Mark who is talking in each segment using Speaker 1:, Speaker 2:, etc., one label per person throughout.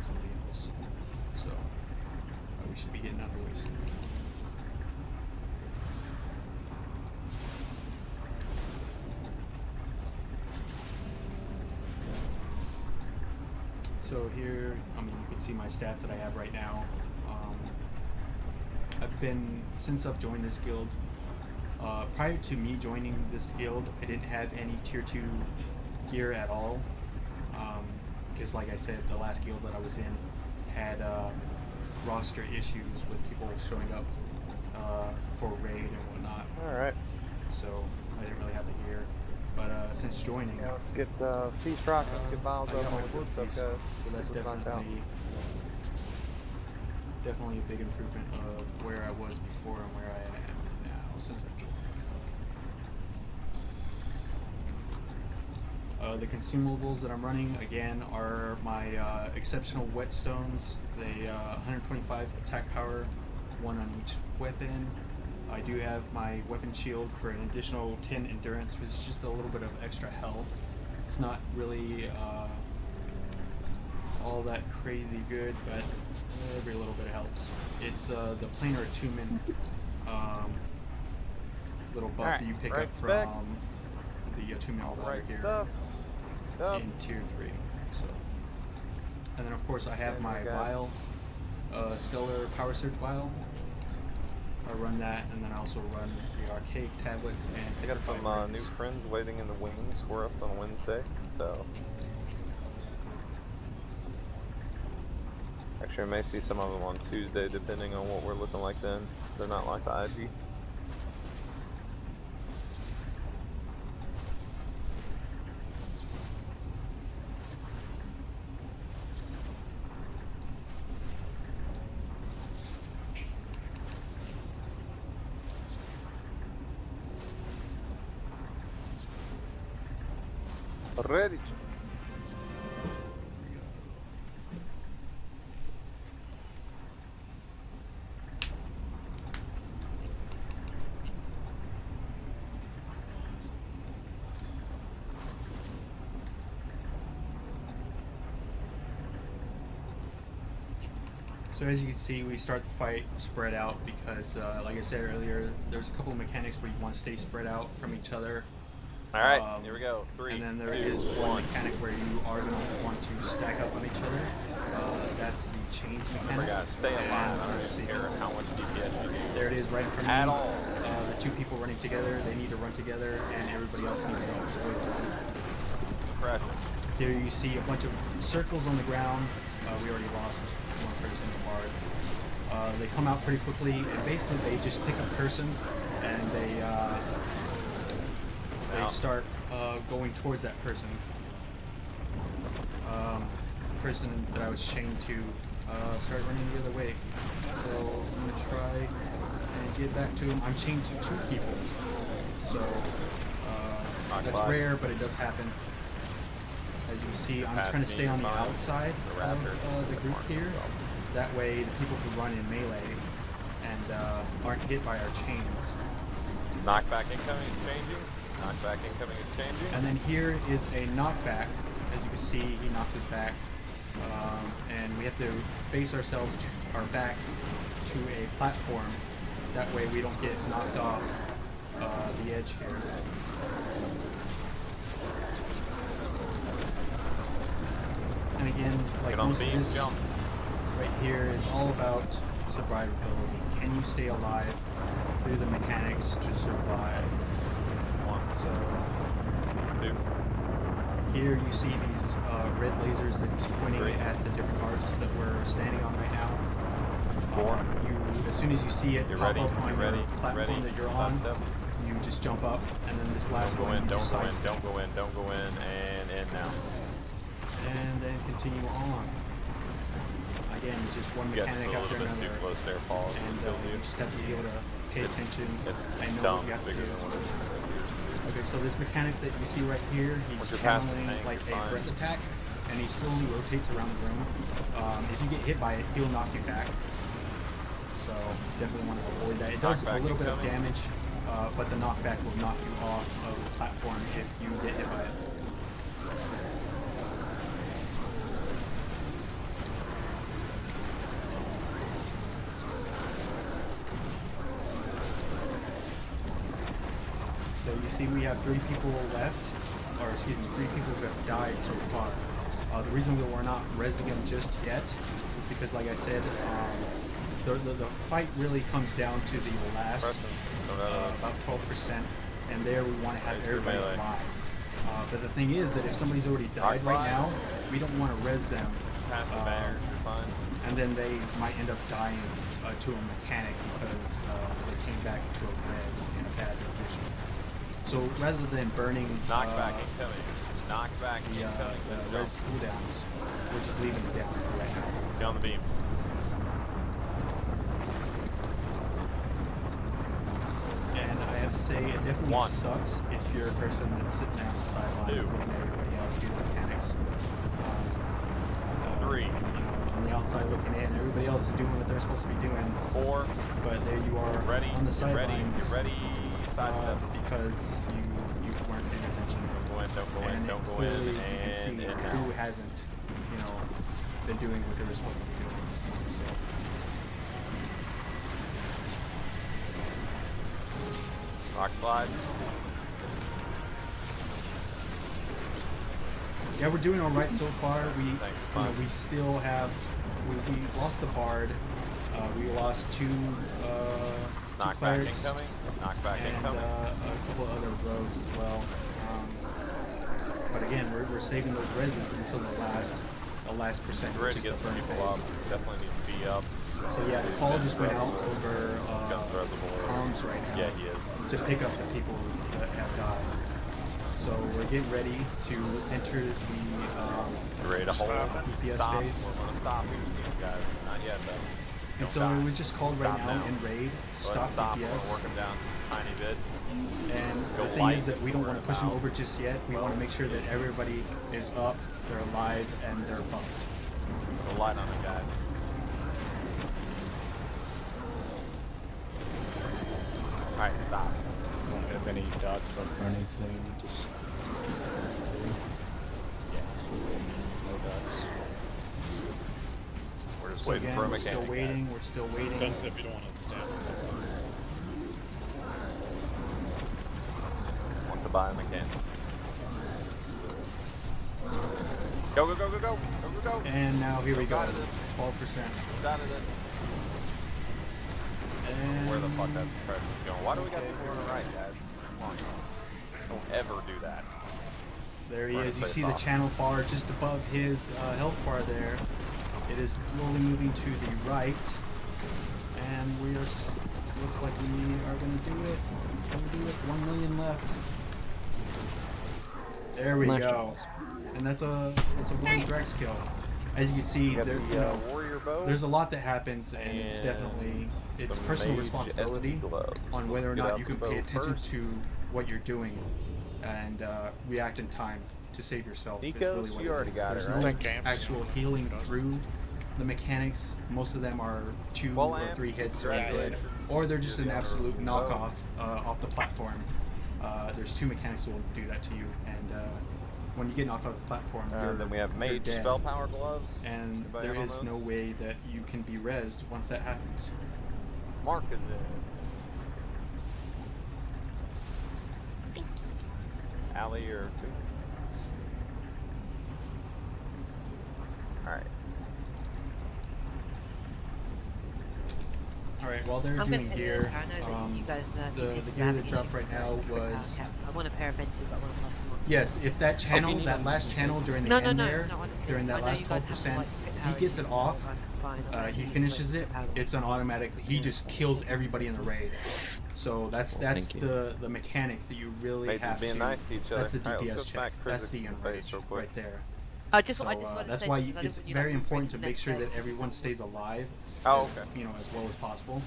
Speaker 1: somebody else. So we should be getting underway soon. So here, I mean, you can see my stats that I have right now. Since I've joined this guild, prior to me joining this guild, I didn't have any tier 2 gear at all. Because like I said, the last guild that I was in had roster issues with people showing up for raid and whatnot.
Speaker 2: Alright.
Speaker 1: So I didn't really have the gear. But since joining...
Speaker 2: Yeah, let's get feast rock, let's get vials up, all the good stuff, guys.
Speaker 1: So that's definitely a big improvement of where I was before and where I am now since I've joined. The consumables that I'm running, again, are my exceptional whetstones. They 125 attack power, 1 on each weapon. I do have my weapon shield for an additional 10 endurance, which is just a little bit of extra health. It's not really all that crazy good, but every little bit helps. It's the planar attunement little buff that you pick up from the attunement water here in tier 3. So, and then of course I have my vial, stellar power surge vial. I run that, and then I also run the archaic tablets. And
Speaker 2: I got some new friends waiting in the wings for us on Wednesday, so actually I may see some of them on Tuesday depending on what we're looking like then. They're not like the IG. Ready.
Speaker 1: So as you can see, we start the fight spread out because, like I said earlier, there's a couple of mechanics where you want to stay spread out from each other.
Speaker 2: Alright, here we go. 3,
Speaker 1: and then there
Speaker 2: 2,
Speaker 1: is
Speaker 2: 1
Speaker 1: one mechanic where you are going to want to stack up on each other. That's the chains mechanic.
Speaker 2: Remember guys, stay alive. I don't even care how much DPS you do.
Speaker 1: There it is right in front of
Speaker 2: At
Speaker 1: me.
Speaker 2: all.
Speaker 1: The 2 people running together, they need to run together, and everybody else needs to avoid them.
Speaker 2: Pressure.
Speaker 1: Here you see a bunch of circles on the ground. We already lost one person hard. They come out pretty quickly, and basically they just pick a person, and they start going towards that person. The person that I was chained to started running the other way. So I'm going to try and get back to him. I'm chained to 2 people. So that's rare, but it does happen. As you can see, I'm trying to stay on the outside of the group here. That way the people who run in melee and aren't hit by our chains.
Speaker 2: Knockback incoming is changing. Knockback incoming is changing.
Speaker 1: And then here is a knockback. As you can see, he knocks us back. And we have to face ourselves, our back, to a platform. That way we don't get knocked off the edge here. And again, like most of this right here is all about survivability. Can you stay alive through the mechanics to survive? So here you see these red lasers that he's pointing at the different hearts that we're standing on right now. As soon as you see it pop up on your platform that you're on, you just jump up, and then this last one you just sidestep.
Speaker 2: Don't go in, and in now.
Speaker 1: And then continue on. Again, it's just one mechanic after another. And you just have to be able to pay attention and know what you have to do. Okay, so this mechanic that you see right here, he's channeling like a breath attack, and he slowly rotates around the room. If you get hit by it, he'll knock you back. So definitely want to avoid that. It does a little bit of damage, but the knockback will knock you off of the platform if you get hit by it. you see we have 3 people left, or excuse me, 3 people who have died so far. The reason that we're not rezzing them just yet is because, like I said, the fight really comes down to the last about 12%, and there we want to have everybody alive. But the thing is that if somebody's already died right now, we don't want to res them, and then they might end up dying to a mechanic because they came back to a res in a bad position. So rather than burning
Speaker 2: knockback incoming. Knockback incoming.
Speaker 1: The res cooldowns, we're just leaving it down for right now.
Speaker 2: Get on the beams.
Speaker 1: And I have to say, it definitely sucks if you're a person that's sitting there on the sidelines looking at everybody else do the mechanics.
Speaker 2: 3.
Speaker 1: You know, on the outside looking in, everybody else is doing what they're supposed to be doing.
Speaker 2: 4.
Speaker 1: But there you are
Speaker 2: ready,
Speaker 1: on the sidelines.
Speaker 2: You're ready. Sidestep.
Speaker 1: Because you weren't paying attention.
Speaker 2: Don't go in.
Speaker 1: Clearly you can see who hasn't, you know, been doing what they were supposed to be doing. So.
Speaker 2: Rock slide.
Speaker 1: Yeah, we're doing all right so far. We still have we lost the bard. We lost 2
Speaker 2: knockback
Speaker 1: clerics
Speaker 2: incoming. Knockback
Speaker 1: and
Speaker 2: incoming.
Speaker 1: a couple other rogues as well. But again, we're saving those reses until the last percent, which is the burn phase.
Speaker 2: Definitely need to be up.
Speaker 1: So yeah, Paul just went out over arms right now.
Speaker 2: Yeah, he is.
Speaker 1: To pick up the people that have died. So we're getting ready to enter the
Speaker 2: ready to hold
Speaker 1: DPS
Speaker 2: stop.
Speaker 1: phase.
Speaker 2: We're gonna stop these guys. Not yet though.
Speaker 1: And so it was just called right now in raid to stop DPS.
Speaker 2: We're working down a tiny bit.
Speaker 1: And the thing is that we don't want to push them over just yet. We want to make sure that everybody is up, they're alive, and they're buffed.
Speaker 2: Put a light on it, guys. Alright, stop.
Speaker 3: Don't have any dots up or anything, just... Yeah, no dots.
Speaker 2: We're just
Speaker 1: So
Speaker 2: waiting
Speaker 1: again,
Speaker 2: for a
Speaker 1: we're
Speaker 2: mechanic,
Speaker 1: still waiting,
Speaker 2: guys.
Speaker 1: we're still waiting.
Speaker 3: That's if you don't want to stand with us.
Speaker 2: Want to buy a mechanic. Go, go, go, go, go! Go, go, go!
Speaker 1: And now here we go, 12%.
Speaker 2: Out of this.
Speaker 1: And
Speaker 2: Where the fuck that presence going? Why do we got people on the right, guys? Come on. Don't ever do that.
Speaker 1: there he is. You see the channel bar just above his health bar there. It is slowly moving to the right. And we are, looks like we are going to do it. 1 million left. There we go. And that's a Warden Thrax kill. As you can see, there,
Speaker 2: warrior bow.
Speaker 1: there's a lot that happens, and it's definitely personal responsibility on whether or not you can pay attention to what you're doing and react in time to save yourself.
Speaker 2: Nikos,
Speaker 1: is really what
Speaker 2: you already got it,
Speaker 1: There's
Speaker 2: right?
Speaker 1: no actual healing through the mechanics. Most of them are 2 or 3 hits or good, or they're just an absolute knockoff off the platform. There's 2 mechanics that will do that to you, and when you get knocked off the platform,
Speaker 2: then we have mage
Speaker 1: dead.
Speaker 2: spell power gloves.
Speaker 1: And
Speaker 2: Anybody
Speaker 1: there
Speaker 2: on
Speaker 1: is
Speaker 2: those?
Speaker 1: no way that you can be rezzed once that happens.
Speaker 2: Mark is in. Alley or 2. Alright.
Speaker 1: Alright, while they're doing gear, the gear that dropped right now was...
Speaker 4: I want a pair of benches, but I want to pass them on.
Speaker 1: Yes, if that channel, that last channel during the end there, during that last 12%, he gets it off, he finishes it, it's an automatic, he just kills everybody in the raid. So that's the mechanic that you really have to, that's the DPS check, that's the enrage right there. That's why it's very important to make sure that everyone stays alive as you know, as well as possible,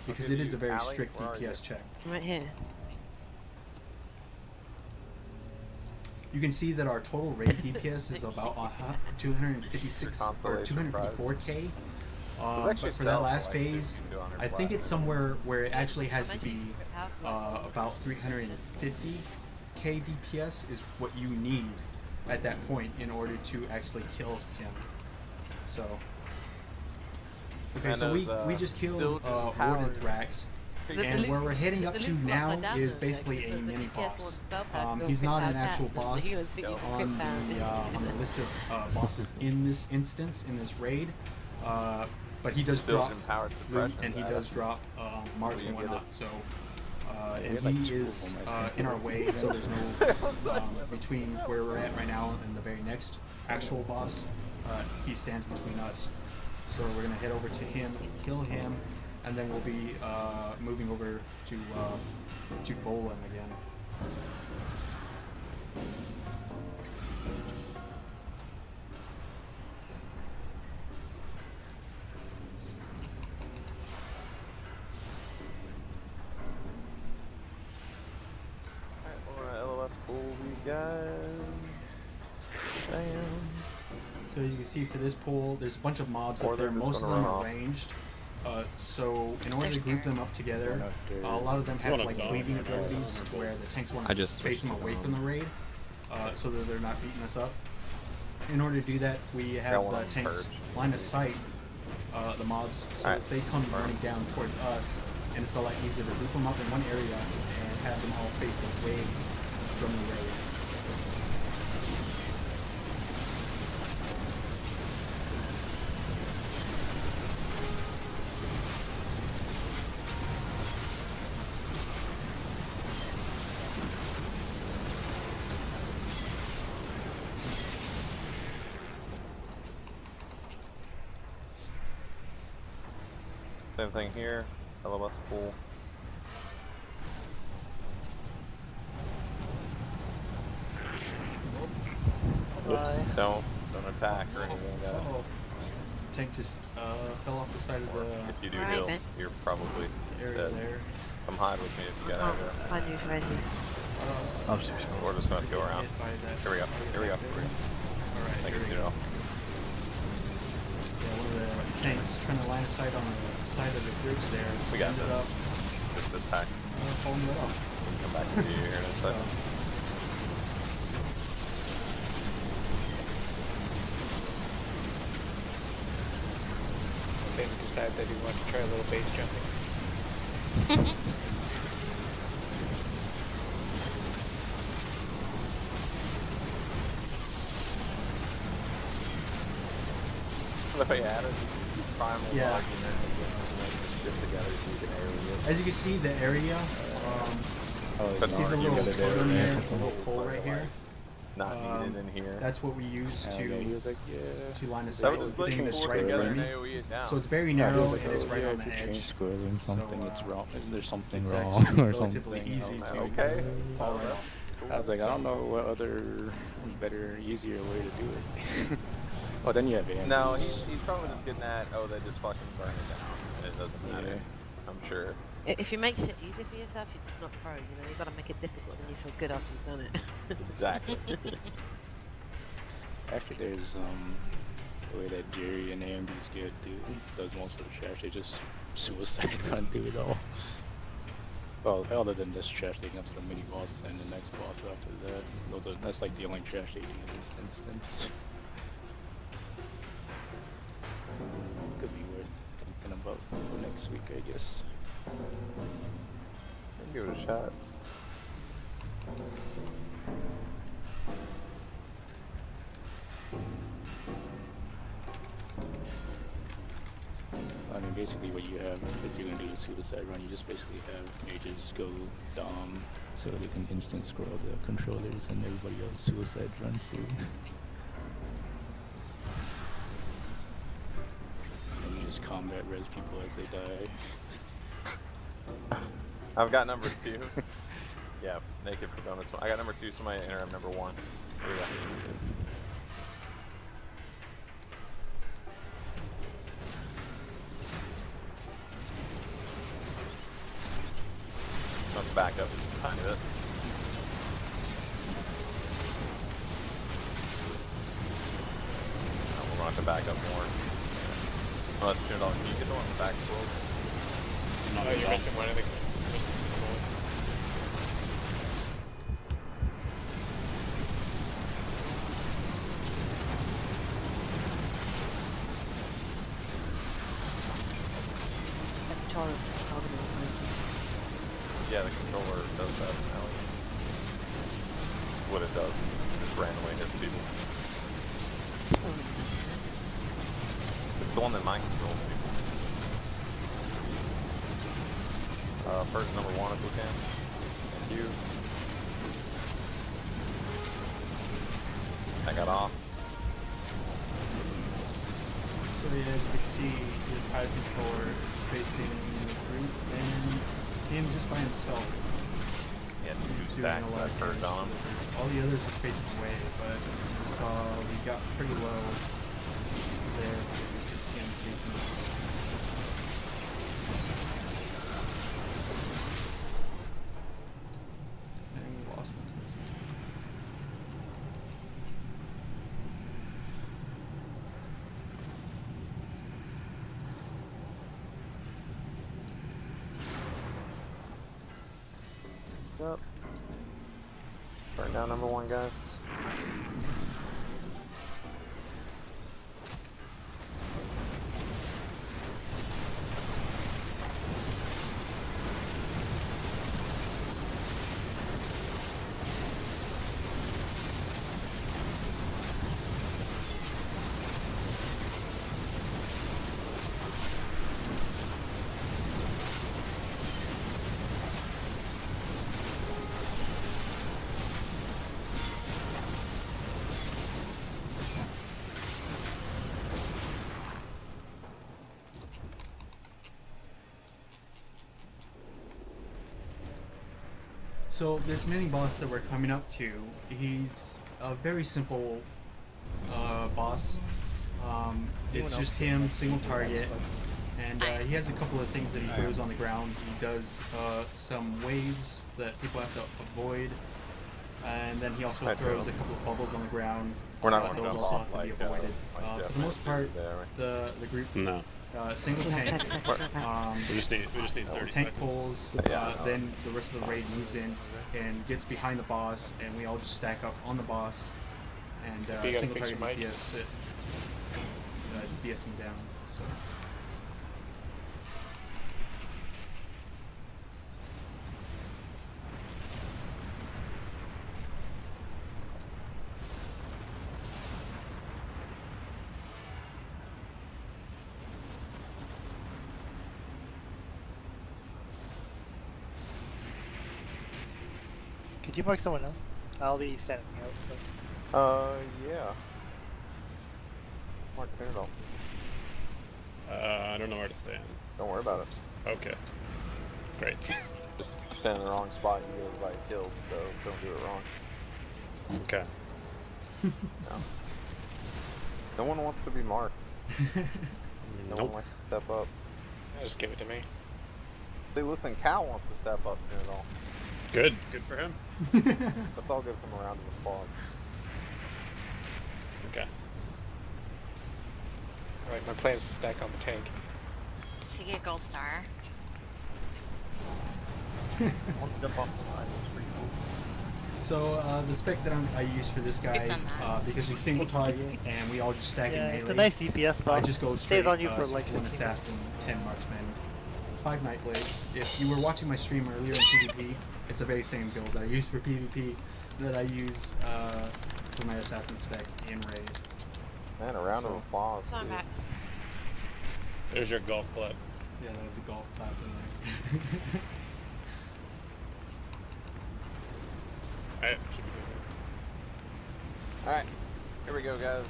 Speaker 1: because it is a very strict DPS check.
Speaker 4: Right here.
Speaker 1: You can see that our total raid DPS is about 256 or 254k. But for that last phase, I think it's somewhere where it actually has to be about 350k DPS is what you need at that point in order to actually kill him. So, okay, so we just killed Warden Thrax. And where we're heading up to now is basically a mini boss. He's not an actual boss on the list of bosses in this instance, in this raid, but he does drop loot and he does drop marks and whatnot. So, and he is in our way, so there's no between where we're at right now and the very next actual boss. He stands between us. So we're gonna head over to him, kill him, and then we'll be moving over to Volan again.
Speaker 2: Alright, LOS pool we got. Damn.
Speaker 1: So as you can see for this pool, there's a bunch of mobs up there. Most of them are ranged. So in order to group them up together, a lot of them have like cleaving abilities where the tanks want to face them away from the raid, so that they're not beating us up. In order to do that, we have the tanks line of sight the mobs, so that they come running down towards us, and it's a lot easier to group them up in one area and have them all face away from the raid.
Speaker 2: Same thing here, LOS pool. Oops. Don't attack or anything, guys.
Speaker 1: Uh-oh. Tank just fell off the side of the
Speaker 2: If you do heal, you're probably
Speaker 1: area
Speaker 2: dead.
Speaker 1: there.
Speaker 2: Come hide with me if you got aggro.
Speaker 4: I knew Reggie.
Speaker 2: We're just going to go around. Here we go. Here we go.
Speaker 1: Alright,
Speaker 2: Thank
Speaker 1: here
Speaker 2: you,
Speaker 1: we go.
Speaker 2: Tito.
Speaker 1: Yeah, one of the tanks trying to line of sight on the side of the bridge there.
Speaker 2: We got
Speaker 1: ended
Speaker 2: this.
Speaker 1: up
Speaker 2: This is packed.
Speaker 1: following it off.
Speaker 2: We'll come back to you here in a second.
Speaker 5: Ben decided that he wanted to try a little base jumping.
Speaker 2: The way at it, primal
Speaker 1: Yeah.
Speaker 2: argument just together so you can area it.
Speaker 1: As you can see, the area, see the little totem there, the little pole right here?
Speaker 2: Not needed in here.
Speaker 1: That's what we use
Speaker 3: he was like,
Speaker 1: to line of
Speaker 2: So
Speaker 1: sight
Speaker 2: we're
Speaker 1: with
Speaker 2: just
Speaker 1: the thing
Speaker 2: looking
Speaker 1: that's
Speaker 2: forward
Speaker 1: right
Speaker 2: together
Speaker 1: below
Speaker 2: and
Speaker 1: me.
Speaker 2: AoE it down.
Speaker 1: So it's very
Speaker 3: yeah, he
Speaker 1: narrow
Speaker 3: was like,
Speaker 1: and it's
Speaker 3: oh,
Speaker 1: right
Speaker 3: yeah,
Speaker 1: on the
Speaker 3: if you change
Speaker 1: edge.
Speaker 3: squaring something,
Speaker 1: So,
Speaker 3: it's wrong. There's something
Speaker 1: It's
Speaker 3: wrong
Speaker 1: actually
Speaker 3: or
Speaker 1: relatively
Speaker 3: something.
Speaker 1: easy to
Speaker 2: Okay.
Speaker 1: follow it off.
Speaker 3: I was like, I don't know what other better, easier way to do it. Oh, then you have AMs.
Speaker 2: No, he's probably just getting at, oh, they just fucking burn it down. And it doesn't matter.
Speaker 3: Yeah.
Speaker 2: I'm sure.
Speaker 4: If you make shit easy for yourself, you're just not pro. You know, you gotta make it difficult, and you feel good after you've done it.
Speaker 2: Exactly.
Speaker 3: Actually, there's the way that Jerry and AMD's good does most of the trash. They just suicide run through it all. Well, other than this trash taking up to the mini boss and the next boss after that. That's like the only trash taking in this instance. Could be worth thinking about for next week, I guess.
Speaker 2: Give it a shot.
Speaker 3: I mean, basically what you have, if you're gonna do a suicide run, you just basically have mages go dom so they can instant scroll the controllers and everybody else suicide runs through. And you just combat res people as they die.
Speaker 2: I've got number 2. Yeah, naked for donuts. I got number 2, somebody enter number 1. Here we go. Let's back up just a tiny bit. Oh, we're gonna have to back up more. Unless $2, can you get the one in the back as well?
Speaker 5: Oh, you're missing one of the.
Speaker 4: Controllers,
Speaker 2: Yeah, the controller does that now. What it does. It just randomly hits people. It's the one that mind controls people. First number 1 if we can. Thank you. I got off.
Speaker 1: So yeah, as you can see, his hive controller is facing the group and him just by himself.
Speaker 2: Yeah,
Speaker 1: He's
Speaker 2: 2
Speaker 1: doing
Speaker 2: stacks
Speaker 1: a lot
Speaker 2: that
Speaker 1: of
Speaker 2: turned
Speaker 1: damage
Speaker 2: on.
Speaker 1: to lizards. All the others are facing away, but you saw we got pretty low there because it's just him facing us. And we lost one person.
Speaker 2: Yep. Burn down number 1, guys.
Speaker 1: So this mini boss that we're coming up to, he's a very simple boss. It's just him, single target, and he has a couple of things that he throws on the ground. He does some waves that people have to avoid, and then he also throws a couple of bubbles on the ground.
Speaker 2: We're not
Speaker 1: those
Speaker 2: gonna
Speaker 1: also
Speaker 2: jump
Speaker 1: have to be
Speaker 2: off
Speaker 1: avoided.
Speaker 2: like
Speaker 1: For the most part, the group single tank.
Speaker 6: We just need 30
Speaker 1: tank
Speaker 6: seconds.
Speaker 1: pulls, then the rest of the raid moves in and gets behind the boss, and we all just stack up on the boss and single target DPS it, DPS him down. So.
Speaker 7: Could you mark someone else? I'll be standing out. So.
Speaker 2: Yeah. Mark Pinerdall.
Speaker 6: I don't know where to stand.
Speaker 2: Don't worry about it.
Speaker 6: Okay. Great.
Speaker 2: Just stand in the wrong spot, you get everybody killed, so don't do it wrong.
Speaker 6: Okay.
Speaker 2: No. No one wants to be marked. No one likes to step up.
Speaker 5: Just give it to me.
Speaker 2: Hey, listen, Cal wants to step up Pinerdall.
Speaker 6: Good. Good for him.
Speaker 2: Let's all give him a round of applause.
Speaker 6: Okay.
Speaker 5: Alright, my plan is to stack on the tank.
Speaker 8: To get gold star.
Speaker 5: Jump off the side. It's pretty cool.
Speaker 1: So the spec that I use for this guy,
Speaker 8: We've done that.
Speaker 1: because he's single target and we all just stack in melee.
Speaker 7: It's a nice DPS buff.
Speaker 1: I just go straight
Speaker 7: Stays on you for like
Speaker 1: 1 assassin, 10 marksman, 5 nightblade. If you were watching my stream earlier in PvP, it's the very same build that I use for PvP that I use for my assassin spec in raid.
Speaker 2: Man, a round of applause.
Speaker 4: So I'm
Speaker 2: dude.
Speaker 4: back.
Speaker 6: There's your golf club.
Speaker 1: Yeah, that was a golf clap in there.
Speaker 6: Alright, should be good.
Speaker 2: Alright, here we go, guys.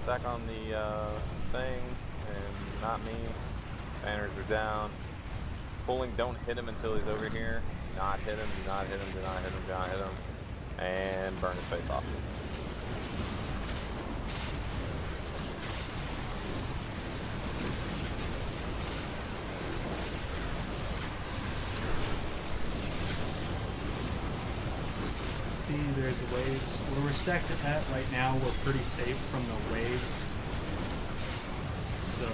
Speaker 2: Back on the thing, and not me. Banners are down. Pulling, don't hit him until he's over here. Do not hit him, do not hit him, do not hit him, do not hit him. And burn his face off.
Speaker 1: See, there's the waves. Where we're stacked at right now, we're pretty safe from the waves. So,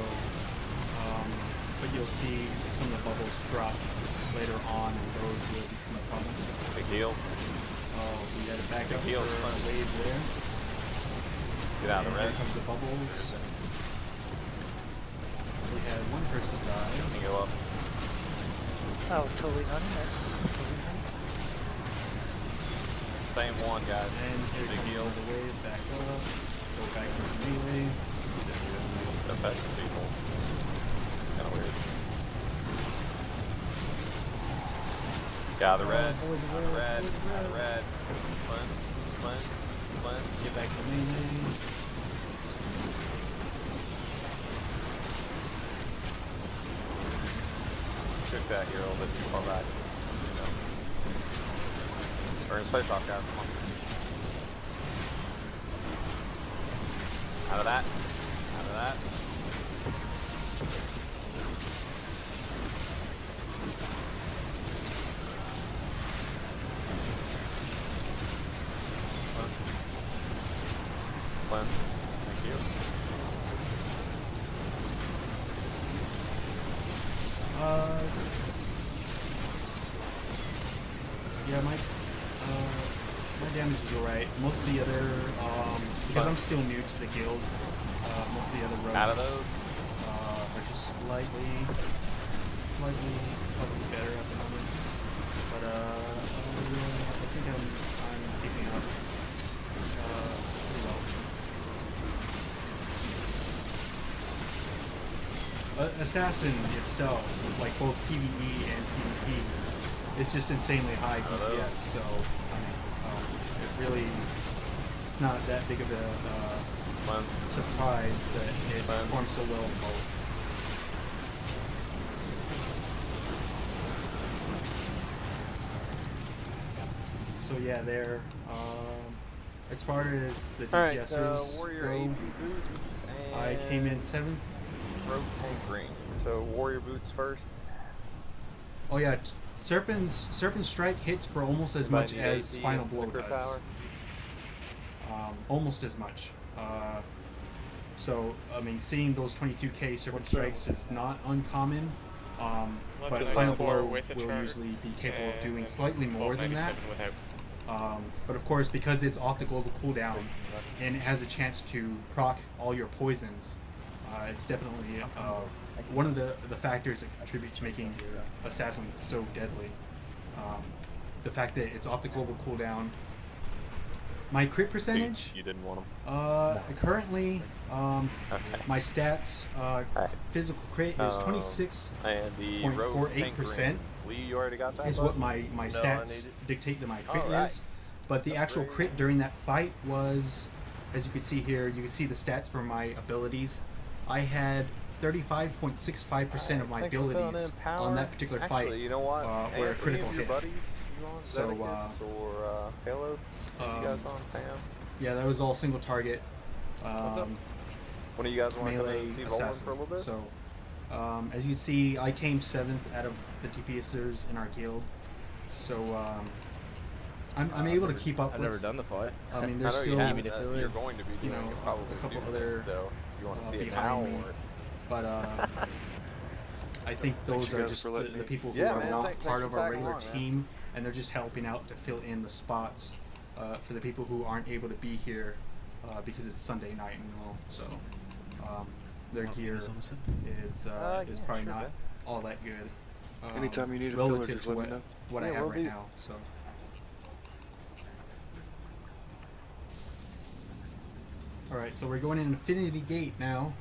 Speaker 1: but you'll see some of the bubbles drop later on, and those will become a problem.
Speaker 2: Big heal.
Speaker 1: Oh, we had to back up
Speaker 2: Heal,
Speaker 1: for a wave there.
Speaker 2: Get out of the
Speaker 1: And
Speaker 2: red.
Speaker 1: here comes the bubbles. We had one person die.
Speaker 2: Let me go up.
Speaker 7: That was totally hunting.
Speaker 2: Same one, guys.
Speaker 1: And here
Speaker 2: Big
Speaker 1: comes
Speaker 2: heals.
Speaker 1: another wave, back up, go back to the melee.
Speaker 2: Affecting people. Kinda weird. Get out of the red. Out of the red. Out of the red. Cleanse.
Speaker 1: Get back to melee.
Speaker 2: Took that here a little bit too far back. You know. Turn his face off, guys. Come on. Out of that. Out of that. Cleanse. Thank you.
Speaker 1: Yeah, my damage is alright. Most of the other, because I'm still new to the guild, most of the other rogues
Speaker 2: Out of those.
Speaker 1: are just slightly better at the moment. But yeah, I think I'm keeping up pretty well. Assassin itself, like both PvE and PvP, it's just insanely high DPS, so I mean, it really, it's not that big of a surprise that it performs so well in both. So yeah, there. As far as the DPSers
Speaker 2: Warrior
Speaker 1: go,
Speaker 2: AP boots and
Speaker 1: I came in 7th.
Speaker 2: Rogue tank ring. So Warrior boots first.
Speaker 1: Oh yeah, Serpent's Strike hits for almost as much as Final Blow does. Almost as much. So I mean, seeing those 22k Serpent Strikes is not uncommon. But Final Blow will usually be capable of doing slightly more than that. But of course, because it's off the global cooldown and it has a chance to proc all your poisons, it's definitely one of the factors that contribute to making Assassin so deadly. The fact that it's off the global cooldown. My crit percentage?
Speaker 2: You didn't want them.
Speaker 1: Currently, my stats, physical crit is 26.48%.
Speaker 2: Lee, you already got that?
Speaker 1: Is what my stats dictate that my crit is. But the actual crit during that fight was, as you can see here, you can see the stats for my abilities. I had 35.65% of my abilities on that particular fight
Speaker 2: you know what?
Speaker 1: were a critical hit.
Speaker 2: Buddies, you on
Speaker 1: So,
Speaker 2: or payloads? You guys on Pam?
Speaker 1: Yeah, that was all single target.
Speaker 2: What's up? One of you guys want to come in
Speaker 1: Melee
Speaker 2: and see Volan
Speaker 1: assassin.
Speaker 2: for a little bit?
Speaker 1: So, as you see, I came 7th out of the DPSers in our guild. So, I'm able to keep up with.
Speaker 5: I've never done the fight.
Speaker 1: I mean,
Speaker 2: I
Speaker 1: there's
Speaker 2: know
Speaker 1: still,
Speaker 2: you're going to be doing it probably
Speaker 1: a couple
Speaker 2: too,
Speaker 1: other
Speaker 2: so you want to see it now
Speaker 1: behind me.
Speaker 2: or
Speaker 1: But I think those are just the people who are not part of our regular team, and they're just helping out to fill in the spots for the people who aren't able to be here because it's Sunday night and all. So their gear is probably not all that good.
Speaker 9: Anytime you need a filler,
Speaker 1: relative
Speaker 9: just
Speaker 1: to
Speaker 9: let me know.
Speaker 1: what I have right now. So. All right, so we're going in Infinity Gate now.